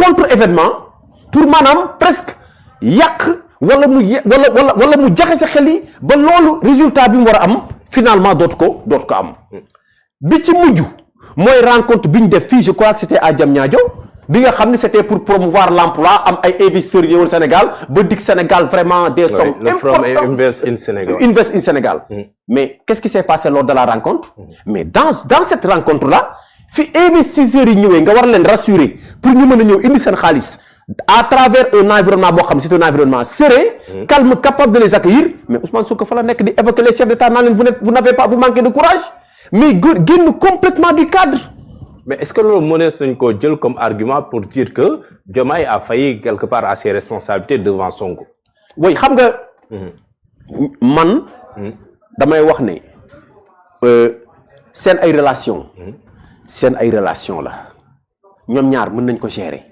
contre-événement pour maanaam presque yàq wala mu jaxe sa xel yi ba loolu résultat bi mu war a am finalement dootu ko am bi ci mujj mooy rencontre bi ñu def fii je crois que c'était à Diamniadio bi nga xam ne c'était pour promouvoir l'emploi am ay investisseurs yi ñëwoon Sénégal ba dig Sénégal vraiment des sommes importantes. Invest in Sénégal. Invest in Sénégal. Mais qu'est-ce qui s'est passé lors de la rencontre? Mais dans cette rencontre là fi investisseurs yi ñëwee nga war leen rassurer pour ñu mën a ñëw indi seen xaalis à travers un environnement boo xam ne c'est un environnement serein, calme, capable de les accueillir. Mais Ousmane Sonko fa la nekk di évoquer les chefs d'État naan leen vous n'avez pas, vous manquez de courage, mais génn complètement du cadre. Mais est-ce que loolu mënees nañ ko jël comme argument pour dire que Diomaye a failli quelque part à ses responsabilités devant Sonko? Oui, xam nga man damay wax ne seen ay relation la ñoom ñaar mën nañ ko gérer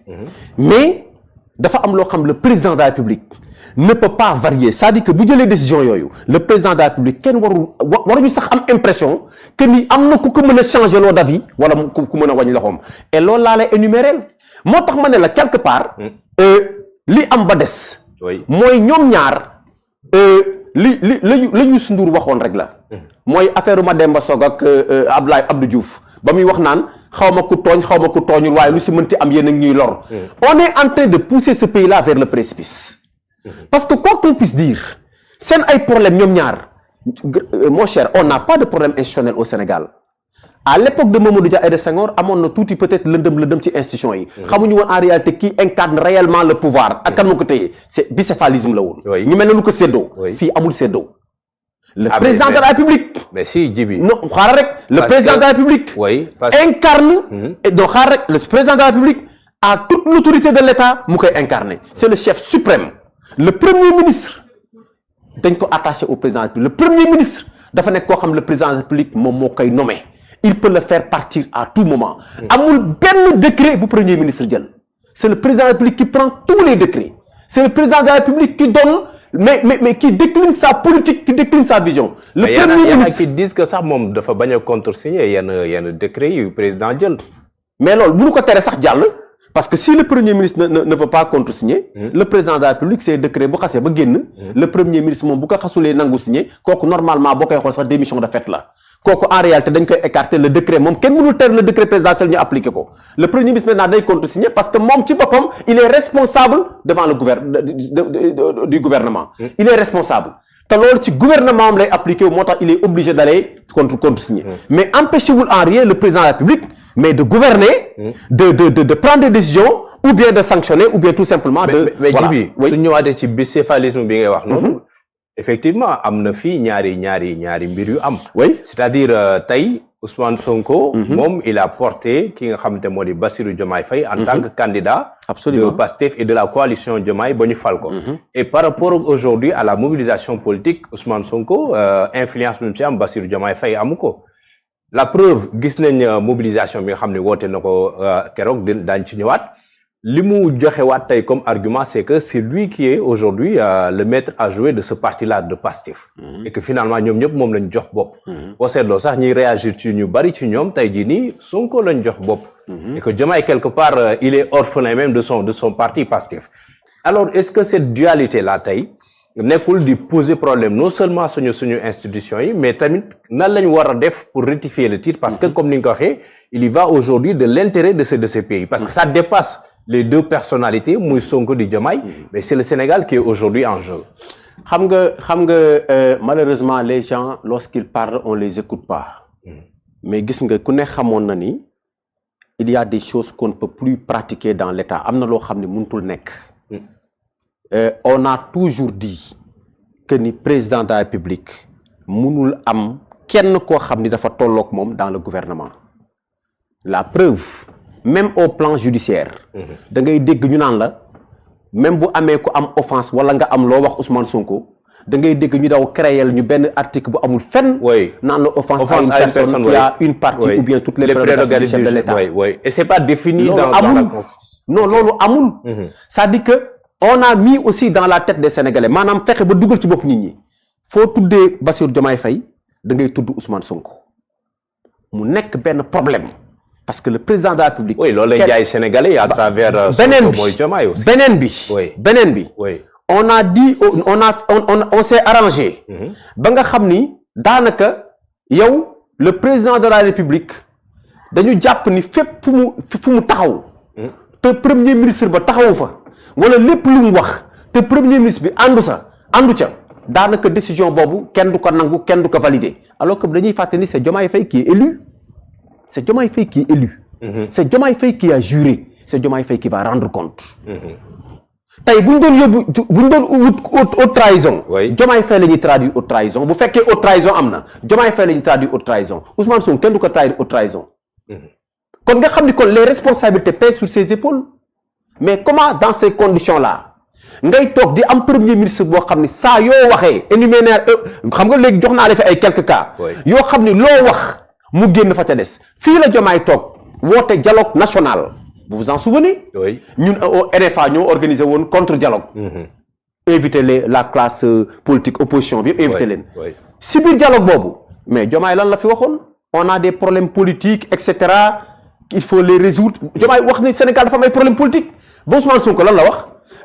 mais dafa am loo xam le président de la République ne peut pas varier, c'est-à-dire que bu jëlee décision yooyu le président de la République kenn waruñu sax am impression que ni am na ku ko mën a changer loo d'avis wala ku mën a wàññi loxoom et loolu laa lay énumérer moo tax ma ne la quelque part li am ba des mooy ñoom ñaar la Youssou Ndour waxoon rek la mooy affaire Mademba Sock ak Abdou Diouf ba muy wax naan xaw ma ku tooñ xaw ma ku tooñul waaye lu si mënti am yéen a ngi ñuy lor. On est en train de pousser ce pays-là vers le précipice. Parce que quoi qu'on puisse dire seen ay problème ñoom ñaar mon cher on n'a pas de problème institutionnel au Sénégal. À l'époque de Mamadou Dia et de Senghor amoon na tuuti peut-être lëndëm ci institution yi. xamuñu woon en réalité qui incarne réellement le pouvoir ak kan moo ko téye c'est bicéphalisme la woon. ñu mel ne lu ko séddoo. fii amul séddoo. Le président de la République. Mais si Djibi. Non, xaaral rek. Le président de la République. Incarne. Donc xaaral rek le président de la République a toute l'autorité de l'État mu koy incarner. C'est le chef suprême. Le premier ministre dañ ko attaché au président de la République. Le premier ministre dafa nekk koo xam le président de la République moom moo koy nommer. Il peut le faire partir à tout moment. amul benn décret bu premier ministre jël. C'est le président de la République qui prend tous les décrets. C'est le président de la République qui donne mais qui décline sa politique, qui décline sa vision. Le premier ministre qui disent que sax moom dafa bañ a contresigner yenn décret yu président jël. Mais loolu bu ñu ko tere sax jàll parce que si le premier ministre ne veut pas contresigner, le président de la République c'est décret bu xasee ba génn. Le premier ministre moom bu ko xasulee nangu signer kooku normalement boo koy xool sax démission de fait la. kooku en réalité dañ koy écarter le décret moom kenn mënul tere le décret présidentiel ñu appliquer ko le premier ministre maintenant day contresigner parce que moom ci boppam il est responsable devant le du gouvernement. Il est responsable te loolu ci gouvernement am lay appliquer moo tax il est obligé d'aller contresigner. Mais empêchewul en rien le président de la République mais de gouverner. de prendre des décisions ou bien de sanctionner ou bien tout simplement. mais Djibi su ñëwaatee ci bicéphalisme bi ngay wax noonu. Effectivement am na fii ñaari mbir yu am. Oui. C'est-à-dire tey Ousmane Sonko. moom il a porté ki nga xamante moo di Bassirou Diomaye Faye en tant que candidat. Absolument. de Pastef et de la coalition Diomaye ba ñu fal ko. Et par rapport aujourd'hui à la mobilisation politique Ousmane Sonko influence bi mu ci am Bassirou Diomaye Faye amu ko. La preuve gis nañ mobilisation bi nga xam ne woote na ko keroog daañu ci ñëwaat. li mu joxe waat tey comme argument c'est que c'est lui qui est aujourd'hui le maître à jouer de ce parti-là de Pastef. Et que finalement ñoom ñëpp moom lañ jox bopp. boo seetloo sax ñuy réagir ci ñu bari ci ñoom tey jii nii Sonko lañ jox bopp. Et que Diomaye quelque part il est orphelin même de son parti Pastef. Alors est-ce que cette dualité là tey nekkul di poser problème non seulement suñu institutions yi mais tamit nan lañ war a def pour rectifier le tir parce que comme ni nga ko waxee il y va aujourd'hui de l'intérêt de ces pays parce que ça dépasse les deux personnalités muy Sonko di Diomaye mais c'est le Sénégal qui est aujourd'hui en jeu. xam nga malheureusement les gens lorsqu'ils parlent on les écoute pas. Mais gis nga ku ne xamoon na ni il y a des choses qu'on ne peut plus pratiquer dans l'État am na loo xam ne mënutul nekk. On a toujours dit que ni président de la République mënul am kenn koo xam ni dafa tolloog moom dans le gouvernement. La preuve même au plan judiciaire da ngay dégg ñu naan la même bu amee ko am offense wala nga am loo wax Ousmane Sonko da ngay dégg ñu daw créer ñu benn article bu amul fenn naan la offense à une personne qui a une partie ou bien toutes les prérogatives du chef de l'État. Et c'est pas défini dans la Constitution. Non loolu amul. C'est-à-dire que on a mis aussi dans la tête des Sénégalais maanaam fexe ba dugal ci bopp nit ñi foo tuddee Bassirou Diomaye Faye da ngay tudd Ousmane Sonko mu nekk benn problème. parce que le président de la République. oui loolu lay jaay sénégalais à travers. beneen mooy Diomaye aussi. beneen bi. oui on a dit on s'est arrangé. ba nga xam ni daanaka yow le président de la République dañu jàpp ni fépp fu mu taxaw. te premier ministre ba taxawu fa. wala lépp lu mu wax te premier ministre bi àndu ca daanaka décision boobu kenn du ko nangu kenn du ko valider alors que dañuy fàttali ni c'est Diomaye Faye qui est élu. C'est Diomaye Faye qui est élu. C'est Diomaye Faye qui a juré. C'est Diomaye Faye qui va rendre compte. tey bu ñu doon haute trahison. oui Diomaye Faye la ñuy traduire haute trahison bu fekkee haute trahison am na Diomaye Faye la ñuy traduire haute trahison Ousmane Sonko kenn du ko traduire haute trahison. kon nga xam ni kon les responsabilités pèsent sur ses épaules. mais comment dans ces conditions là ngay toog di am premier ministre boo xam ni saa yoo waxee énuméraire xam nga léegi jox naa la fi ay quelques cas. yoo xam ni loo wax. mu génn fa ca des fii la Diomaye toog woote dialogue national vous vous en souvenez. oui ñun au RFA ñoo organisé woon contre dialogue. invité la classe politique opposition bi invité leen. si biir dialogue boobu mais Diomaye lan la fi waxoon on a des problèmes politiques et cetera il faut les résoudre Diomaye wax ni Sénégal dafa am ay problèmes politiques ba Ousmane Sonko lan la wax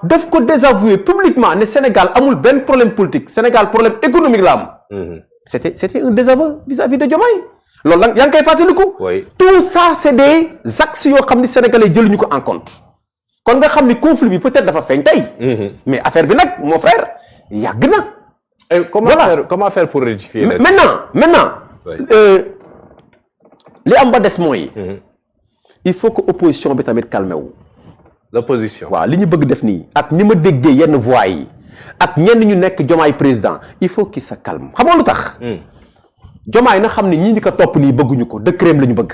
daf ko désavouer publiquement ne Sénégal amul benn problème politique Sénégal problème économique la am. c'était un désaveu vis-à-vis de Diomaye. loolu la yaa ngi koy fàttaliku. tout ça c'est des axes yoo xam ni sénégalais jëluñu ko en compte. kon nga xam ni conflit bi peut-être dafa feeñ tey. mais affaire bi nag mon frère yàgg na. et comment faire pour rectifier. maintenant. li am ba des mooy. il faut que opposition bi tamit calmé wu. l'opposition. waaw li ñu bëgg def nii ak ni ma déggee yenn voix yi ak ñenn ñu nekk Diomaye président il faut qu'il se calme xam nga lu tax. Diomaye na xam ne ñii ñi ko topp nii bëgguñu ko décret la ñu bëgg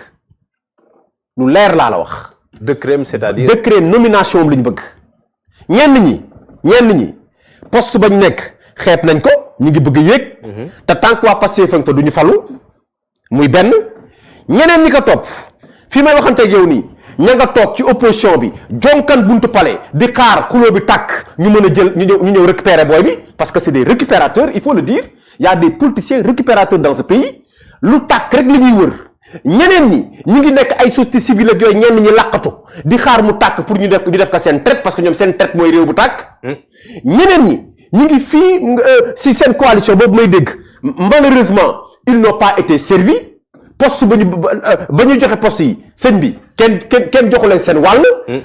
lu leer laa la wax. décret c'est-à-dire. décret nomination la ñu bëgg. ñenn ñi poste ba ñu nekk xeeb nañ ko ñu ngi bëgg a yéeg. te tant que waa Pastef fa du ñu falu muy benn ñeneen ñi ko topp fii may waxanteeg yow nii ña nga toog ci opposition bi jonkan buntu palais di xaar xuloo bi tàkk ñu mën a jël ñu ñëw récupérer booy bi parce que c'est des récupérateurs il faut le dire. Il y a des politiciens récupérateurs dans ce pays lu tàkk rek li ñuy wër ñeneen ñi ñu ngi nekk ay société civile ak yooyu ñenn ñi làqatu di xaar mu tàkk pour ñu def ko seen traite parce que ñoom seen traite mooy réew bu tàkk. ñeneen ñi ñu ngi fii si seen coalition boobu may dégg malheureusement ils n'ont pas été servis poste ba ñu joxe poste yi sëñ bi kenn joxu leen seen wàll.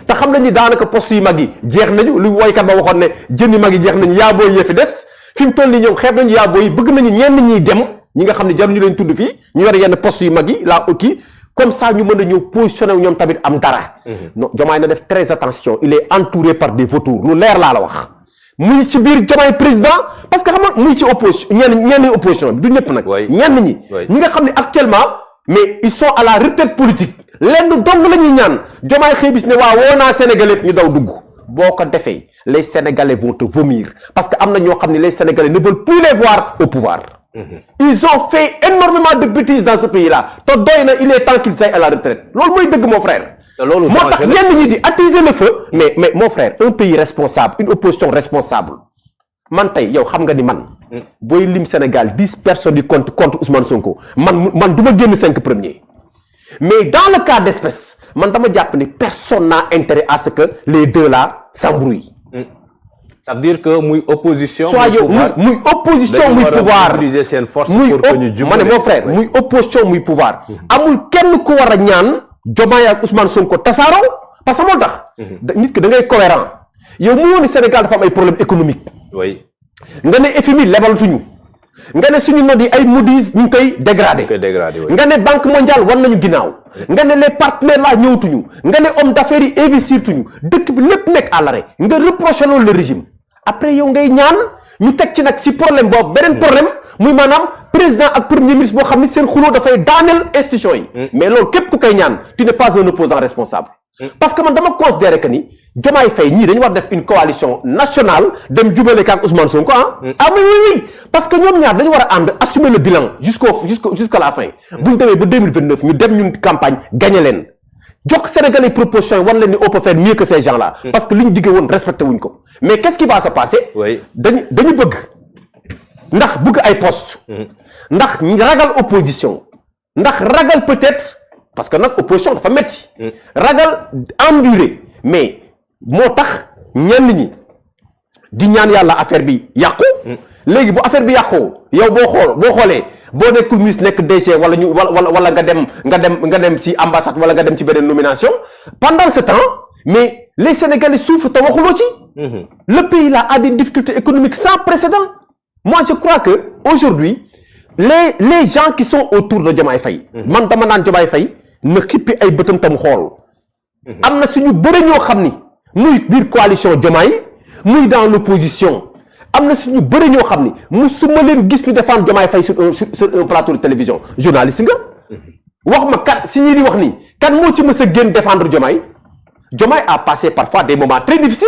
te xam nañ ni daanaka poste yi mag yi jeex nañu lu woykat ba waxoon ne jën yu mag yi jeex nañu yaa booy yee fi des. fi mu toll nii ñoom xeeb nañu yaaboo yi bëgg nañu ñenn ñiy dem ñi nga xam ne jaruñu leen tudd fii ñu yore yenn poste yu mag yi la kii comme ça ñu mën a ñëw positionné wu ñoom tamit am dara. non Diomaye na def très attention il est entouré par des vautours lu leer laa la wax. muy ci biir Diomaye président parce que xam nga muy ci opposition ñenn opposition bi du ñëpp nag. ñenn ñi. ñi nga xam ne actuellement mais ils sont à la retraite politique lenn dong la ñuy ñaan Diomaye xëy bis ne waa woo naa Sénégalais ñu daw dugg. boo ko defee les Sénégalais vont te vomir parce que am na ñoo xam ne les Sénégalais ne veulent plus les voir au pouvoir. Ils ont fait énormément de bêtises dans ce pays-là te doy na il est temps qu'ils aillent à la retraite loolu mooy dëgg mon frère. loolu moo tax ñenn ñi di attiser le feu. mais mon frère un pays responsable une opposition responsable man tey yow xam nga ni man. booy lim Sénégal 10 personnes yu contre Ousmane Sonko man du ma génn 5 premiers. mais dans le cas d'espèce man dama jàpp ni personne n'a intérêt à ce que les deux là s'embrouillent. ça veut dire que muy opposition. muy opposition muy pouvoir utiliser seen force pour que ñu jublu ma ne mon frère muy opposition muy pouvoir. amul kenn ku war a ñaan Diomaye ak Ousmane Sonko tasaaroo parce que moo tax. nit ki da ngay cohérent yow mu woon ni Sénégal dafa am ay problèmes économiques. oui nga ne FMI lebalatuñu. nga ne suñu notes yi ay Moody's ñu ngi koy dégradé. nga ne Banque mondiale war nañu ginnaaw. nga ne les partenaires là ñëwtuñu. nga ne homme d'affaires yi investir tuñu dëkk bi lépp nekk à l'arrêt nga reproché loolu le régime. après yow ngay ñaan ñu teg ci nag si problème boobu beneen problème muy maanaam président ak premier ministre boo xam ni seen xuloo dafay daaneel institution yi. mais loolu képp ku koy ñaan tu n'es pas un opposant responsable. parce que man dama considérer que ni Diomaye Faye ñii dañu war def une coalition nationale dem jubale ak Ousmane Sonko oui parce que ñoom ñaar dañu war a ànd assumer le bilan jusqu'à la fin. bu ñu demee ba 2029 ñu dem ñun campagne gagné leen. jox Sénégalais proposition yi war leen ni on peut faire mieux que ces gens-là. parce que li ñu diggee woon respecté wuñ ko. mais qu'est-ce qui va se passer. dañu bëgg bëgg ay postes. ndax ragal opposition. ndax ragal peut-être parce que nag opposition dafa metti ragal endurer mais moo tax ñenn ñi di ñaan yàlla affaire bi yàqu léegi bu affaire bi yàqoo yow boo xoolee boo nekkul ministre nekk DG wala nga dem si ambassade wala nga dem ci beneen nomination pendant ce temps mais les Sénégalais souffrent te waxuloo ci le pays là a des difficultés économiques sans précédent moi je crois que aujourd'hui les gens qui sont autour de Diomaye Faye man dama naan Diomaye Faye na xippi ay bëtam tam xool am na suñu bëri ñoo xam ni muy biir coalition Diomaye muy dans l'opposition am na suñu bëri ñoo xam ni musuma leen gis ñu défendre Diomaye Faye sur un plateau de télévision journaliste nga wax ma kat si ñi di wax nii kan moo ci mës a génn défendre Diomaye a passé parfois des moments très difficiles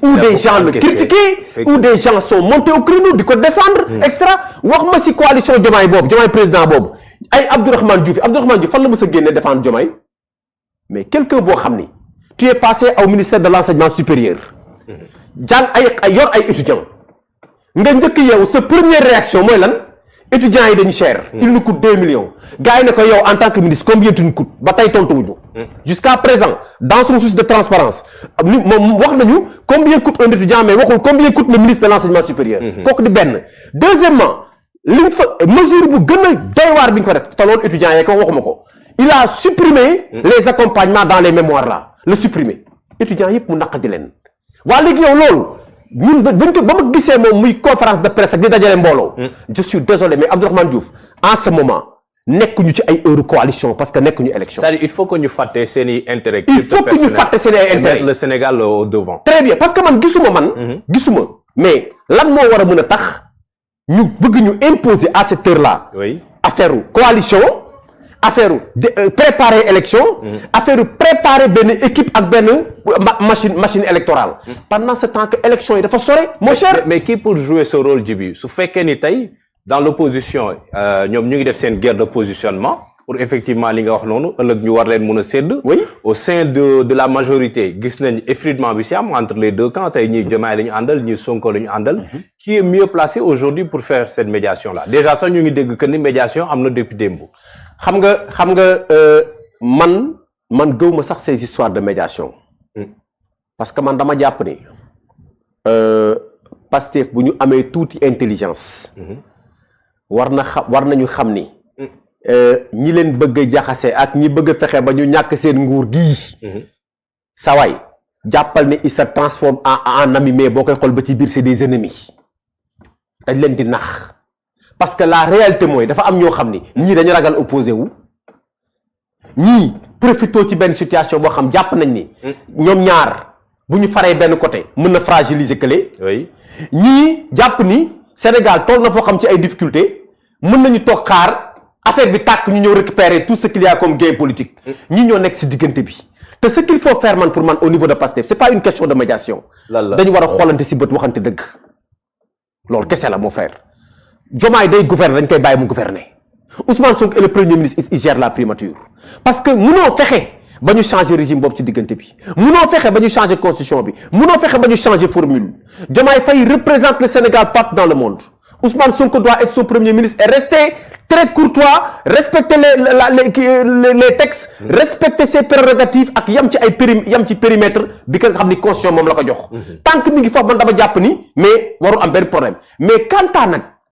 où des gens le critiquaient où des gens sont montés au créneau di ko descendre etc wax ma si coalition Diomaye boobu Diomaye président boobu ay Abdourahmane Diouf fan la mës a génne défendre Diomaye mais quelqu'un boo xam ni tu es passé au ministère de l'enseignement supérieur jàng ay yor ay étudiants nga njëkk yow sa première réaction mooy lan étudiants yi dañu cher il nous coûte 2 millions gars yi ne ko yow en tant que ministre combien tu nous coûtes ba tey tontu wuñu jusqu'à présent dans son souci de transparence moom wax nañu combien coûte un étudiant mais waxul combien coûte le ministre de l'enseignement supérieur kooku di benn deuxièmement liñ fa mesure bu gën a doy waar bi ñu fa def te loolu étudiants yi ko waxuma ko il a supprimé les accompagnements dans les mémoires là le supprimer étudiants yëpp mu naqadi leen waa léegi yow loolu ñun ba ma gisee moom muy conférence de presse ak di dajale mbooloo je suis désolé mais Abdourahmane Diouf en ce moment nekkuñu ci ay heure coalition parce que nekkuñu élection. c'est-à-dire il faut que ñu fàtte seen i intérêt. il faut que ñu fàtte seen i intérêt mettre le Sénégal au devant. très bien parce que man gisuma mais lan moo war a mën a tax ñu bëgg ñu imposer à cette heure là. oui affaire coalition. affaire préparer élection affaire préparer benn équipe ak benn machine électorale pendant ce temps que élection yi dafa sore mon cher mais qui pour jouer ce rôle Djibi su fekkee ni tey dans l'opposition ñoom ñu ngi def seen guerre de positionnement pour effectivement li nga wax noonu ëllëg ñu war leen mën a sédd au sein de la majorité gis nañ effritement bi si am entre les deux camps tey ñii Diomaye la ñu àndal ñii Sonko la ñu àndal qui est mieux placé aujourd'hui pour faire cette médiation là déjà sax ñu ngi dégg que ni médiation am na depuis démb. xam nga man gëwma sax ces histoires de médiation parce que man dama jàpp ni Pastef bu ñu amee tuuti intelligence war nañu xam ni ñi leen bëgg a jaxase ak ñi bëgg a fexe ba ñu ñàkk seen nguur gii sawaay jàppal ni il se transforme en ami mais boo koy xool ba ci biir c'est des ennemis dañ leen di nax parce que la réalité mooy dafa am ñoo xam ni ñii dañu ragal opposé wu ñii profité ci benn situation boo xam jàpp nañ ni ñoom ñaar bu ñu faree benn côté mën na fragiliser kële ñii jàpp ni Sénégal toll na foo xam ci ay difficultés mën nañu toog xaar affaire bi tàkk ñu ñëw récupérer tout ce qu'il y a comme gain politique ñii ñoo nekk si diggante bi te ce qu'il faut faire pour man au niveau de Pastef c'est pas une question de médiation dañu war a xoolante si bët waxante dëgg loolu kese la moo faire Diomaye day gouverner dañ koy bàyyi mu gouverner Ousmane Sonko est le premier ministre il gère la primature parce que munoo fexe ba ñu changer régime boobu ci diggante bi munoo fexe ba ñu changer constitution bi munoo fexe ba ñu changer formule Diomaye Faye représente le Sénégal partout dans le monde Ousmane Sonko doit être son premier ministre et rester très courtois respecter les textes respecter ses prérogatives ak yam ci périmètre bi nga xam ni constitution moom la ko jox tant que mi ngi foofu man dama jàpp ni mais waru am benn problème mais quant à nag